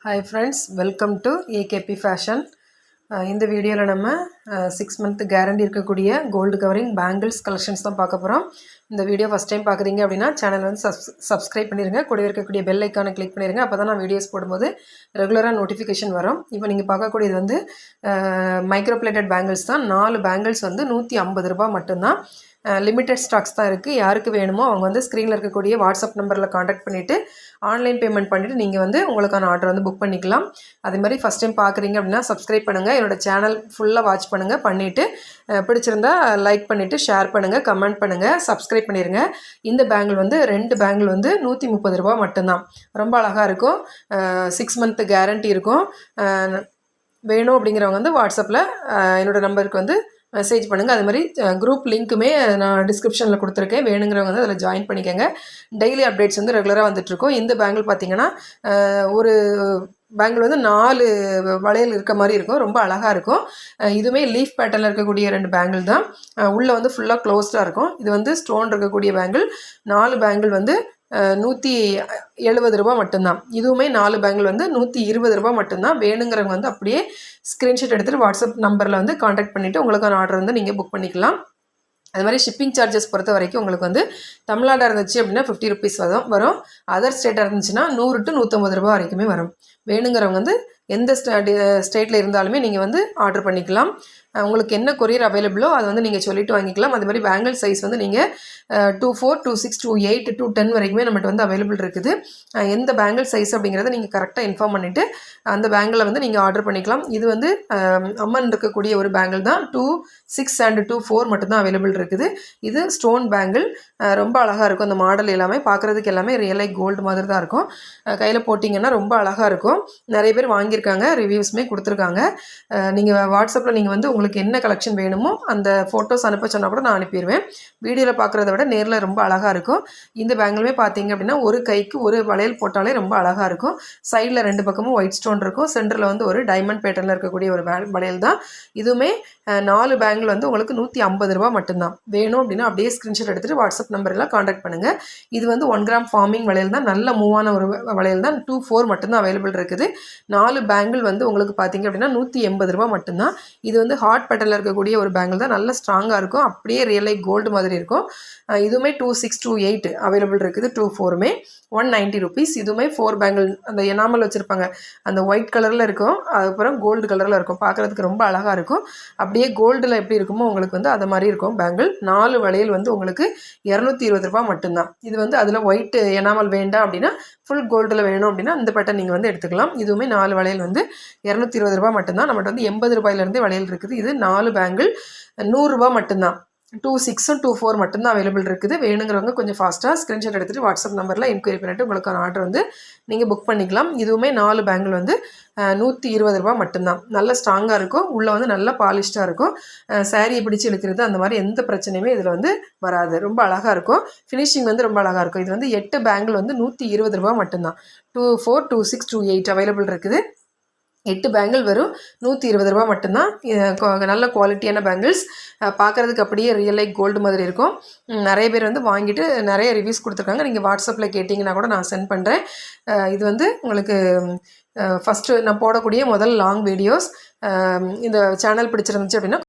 Hi friends, welcome to AKP Fashion. இந்த வீடியோவில் நம்ம 6 month கேரண்டி இருக்கக்கூடிய கோல்டு கவரிங் பேங்கிள்ஸ் கலெக்ஷன்ஸ் தான் பார்க்க போகிறோம். இந்த வீடியோ ஃபஸ்ட் டைம் பார்க்குறீங்க அப்படின்னா சேனல் வந்து சப்ஸ்கிரைப் பண்ணிடுங்க. கூட இருக்கக்கூடிய பெல் ஐக்கானை கிளிக் பண்ணிடுங்க. அப்போ தான் நான் வீடியோஸ் போடும்போது ரெகுலராக நோட்டிஃபிகேஷன் வரும். இப்போ நீங்கள் பார்க்கக்கூடியது வந்து மைக்ரோ பிளேட்டட் பேங்கிள்ஸ் தான். 4 பேங்கிள்ஸ் வந்து 150 ரூபா மட்டும்தான். லிமிட்டட் ஸ்டாக்ஸ் தான் இருக்குது. யாருக்கு வேணுமோ அவங்க வந்து ஸ்க்ரீனில் இருக்கக்கூடிய வாட்ஸ்அப் நம்பரில் காண்டாக்ட் பண்ணிவிட்டு ஆன்லைன் பேமெண்ட் பண்ணிவிட்டு நீங்கள் வந்து உங்களுக்கான ஆர்டர் வந்து புக் பண்ணிக்கலாம். அதே மாதிரி ஃபஸ்ட் டைம் பார்க்குறீங்க அப்படின்னா சப்ஸ்கிரைப் பண்ணுங்கள். என்னோடய சேனல் ஃபுல்லாக வாட்ச் பண்ணுங்கள். பண்ணிவிட்டு பிடிச்சிருந்தா லைக் பண்ணிவிட்டு ஷேர் பண்ணுங்கள், கமெண்ட் பண்ணுங்கள், சப்ஸ்கிரைப் பண்ணிடுங்க. இந்த பேங்கிள் வந்து 2 பேங்கிள் வந்து 130 ரூபா மட்டும்தான். ரொம்ப அழகாக இருக்கும். 6 month கேரண்டி இருக்கும். வேணும் அப்படிங்கிறவங்க வந்து வாட்ஸ்அப்பில் என்னோடய நம்பருக்கு வந்து மெசேஜ் பண்ணுங்கள். அது மாதிரி குரூப் லிங்க்குமே நான் டிஸ்கிரிப்ஷனில் கொடுத்துருக்கேன். வேணுங்கிறவங்க வந்து அதில் ஜாயின் பண்ணிக்கோங்க. டெய்லி அப்டேட்ஸ் வந்து ரெகுலராக வந்துட்டுருக்கோம். இந்த பேங்கிள் பார்த்திங்கன்னா ஒரு பேங்கிள் வந்து 4 வளையல் இருக்க மாதிரி இருக்கும். ரொம்ப அழகாக இருக்கும். இதுவுமே லீஃப் பேட்டர்னில் இருக்கக்கூடிய 2 பேங்கிள் தான். உள்ளே வந்து ஃபுல்லாக க்ளோஸ்டாக இருக்கும். இது வந்து ஸ்டோன் இருக்கக்கூடிய பேங்கிள். 4 பேங்கிள் வந்து 170 ரூபா மட்டும்தான். இதுவுமே 4 பேங்கிள் வந்து 120 ரூபா மட்டும்தான். வேணுங்கிறவங்க வந்து அப்படியே ஸ்க்ரீன்ஷாட் எடுத்துகிட்டு வாட்ஸ்அப் நம்பரில் வந்து காண்டாக்ட் பண்ணிவிட்டு உங்களுக்கான ஆர்டர் வந்து நீங்கள் புக் பண்ணிக்கலாம். அது மாதிரி ஷிப்பிங் சார்ஜஸ் பொறுத்த வரைக்கும் உங்களுக்கு வந்து தமிழ்நாடாக இருந்துச்சு அப்படின்னா 50 ருபீஸ் வரும். அதர் ஸ்டேட்டாக இருந்துச்சுன்னா 100 to 150 ரூபா வரைக்குமே வரும். வேணுங்கிறவங்க வந்து எந்த ஸ்டேட்டில் இருந்தாலுமே நீங்கள் வந்து ஆர்டர் பண்ணிக்கலாம். உங்களுக்கு என்ன கொரியர் அவைலபிளோ அதை வந்து நீங்கள் சொல்லிவிட்டு வாங்கிக்கலாம். அது மாதிரி பேங்கிள் சைஸ் வந்து நீங்கள் 24, 26, 28, 210 வரைக்குமே நம்மகிட்ட வந்து அவைலபிள் இருக்குது. எந்த பேங்கிள் சைஸ் அப்படிங்கிறத நீங்கள் கரெக்டாக இன்ஃபார்ம் பண்ணிவிட்டு அந்த பேங்கிளை வந்து நீங்கள் ஆர்டர் பண்ணிக்கலாம். இது வந்து அம்மன் இருக்கக்கூடிய ஒரு பேங்கிள் தான். 26 and 24 மட்டும்தான் அவைலபிள் இருக்குது. இது ஸ்டோன் பேங்கிள். ரொம்ப அழகாக இருக்கும். அந்த மாடல் எல்லாமே பார்க்குறதுக்கு எல்லாமே ரியல் லைக் கோல்டு மாதிரி தான் இருக்கும். கையில் போட்டிங்கன்னா ரொம்ப அழகாக இருக்கும். நிறைய பேர் வாங்கியிருக்காங்க, ரிவ்யூஸுமே கொடுத்துருக்காங்க. நீங்கள் வாட்ஸ்அப்பில் நீங்கள் வந்து உங்களுக்கு என்ன கலெக்ஷன் வேணுமோ அந்த ஃபோட்டோஸ் அனுப்ப சொன்னால் கூட நான் அனுப்பிடுவேன். வீடியோவில் பார்க்குறத விட நேரில் ரொம்ப அழகாக இருக்கும். இந்த பேங்கிளுமே பார்த்தீங்க அப்படின்னா ஒரு கைக்கு ஒரு வளையல் போட்டாலே ரொம்ப அழகாக இருக்கும். சைடில் 2 பக்கமும் ஒயிட் ஸ்டோன் இருக்கும். சென்டரில் வந்து ஒரு டைமண்ட் பேட்டர்னில் இருக்கக்கூடிய ஒரு வளையல் தான். இதுவுமே 4 பேங்கிள் வந்து உங்களுக்கு 150 ரூபா மட்டும்தான். வேணும் அப்படின்னா அப்படியே ஸ்க்ரீன்ஷாட் எடுத்துகிட்டு வாட்ஸ்அப் நம்பரெல்லாம் காண்டாக்ட் பண்ணுங்கள். இது வந்து 1 கிராம் ஃபார்மிங் வளையல் தான். நல்ல மூவான ஒரு வளையல் தான். 24 மட்டும்தான் அவைலபிள் இருக்குது. 4 பேங்கிள் வந்து உங்களுக்கு பார்த்தீங்க அப்படின்னா 180 ரூபா மட்டும்தான். இது வந்து ஹாட் பேட்டர்னில் இருக்கக்கூடிய ஒரு பேங்கிள் தான். நல்ல ஸ்ட்ராங்காக இருக்கும். அப்படியே ரியல் லைக் கோல்டு மாதிரி இருக்கும். இதுவுமே 26, 28 அவைலபிள் இருக்குது. 24மே 190 ருபீஸ். இதுவுமே 4 பேங்கிள் அந்த எனாமல் வச்சுருப்பாங்க. அந்த ஒயிட் கலரில் இருக்கும். அதுக்கப்புறம் கோல்டு கலரில் இருக்கும். பார்க்குறதுக்கு ரொம்ப அழகாக இருக்கும். அப்படியே கோல்டில் எப்படி இருக்குமோ உங்களுக்கு வந்து அது மாதிரி இருக்கும் பேங்கிள். 4 வளையல் வந்து உங்களுக்கு 220 ரூபா மட்டும்தான். இது வந்து அதில் ஒயிட் எனாமல் வேண்டாம் அப்படின்னா ஃபுல் கோல்டில் வேணும் அப்படின்னா இந்த பேட்டர்ன் நீங்கள் வந்து எடுத்துக்கலாம். இதுவுமே 4 வளையல் வந்து 220 ரூபா மட்டும்தான். நம்மகிட்ட வந்து 80 ரூபாயிலேருந்தே வளையல் இருக்குது. இது 4 பேங்கிள் 100 ரூபா மட்டும்தான். 26 and 24 மட்டும்தான் அவைலபிள் இருக்குது. வேணுங்கிறவங்க கொஞ்சம் ஃபாஸ்ட்டாக ஸ்க்ரீன்ஷாட் எடுத்துகிட்டு வாட்ஸ்அப் நம்பரில் என்கொயரி பண்ணிவிட்டு உங்களுக்கான ஆர்டர் வந்து நீங்கள் புக் பண்ணிக்கலாம். இதுவுமே 4 பேங்கிள் வந்து 120 ரூபா மட்டும்தான். நல்ல ஸ்ட்ராங்காக இருக்கும். உள்ளே வந்து நல்லா பாலிஷ்டாக இருக்கும். சாரியை பிடிச்சி இழுக்கிறது அந்த மாதிரி எந்த பிரச்சனையுமே இதில் வந்து வராது. ரொம்ப அழகாக இருக்கும். ஃபினிஷிங் வந்து ரொம்ப அழகாக இருக்கும். இது வந்து 8 பேங்கிள் வந்து 120 ரூபா மட்டும்தான். 24, 26, 28 அவைலபிள் இருக்குது. 8 பேங்கிள் வரும் 120 ரூபா மட்டும்தான். நல்ல குவாலிட்டியான பேங்கிள்ஸ். பார்க்குறதுக்கு அப்படியே ரியல் லைக் கோல்டு மாதிரி இருக்கும். நிறைய பேர் வந்து வாங்கிட்டு நிறைய ரிவ்யூஸ் கொடுத்துருக்காங்க. நீங்கள் வாட்ஸ்அப்பில் கேட்டிங்கன்னா கூட நான் சென்ட் பண்ணுறேன். இது வந்து உங்களுக்கு ஃபஸ்ட்டு நான் போடக்கூடிய முதல் லாங் வீடியோஸ். இந்த சேனல் பிடிச்சிருந்துச்சு அப்படின்னா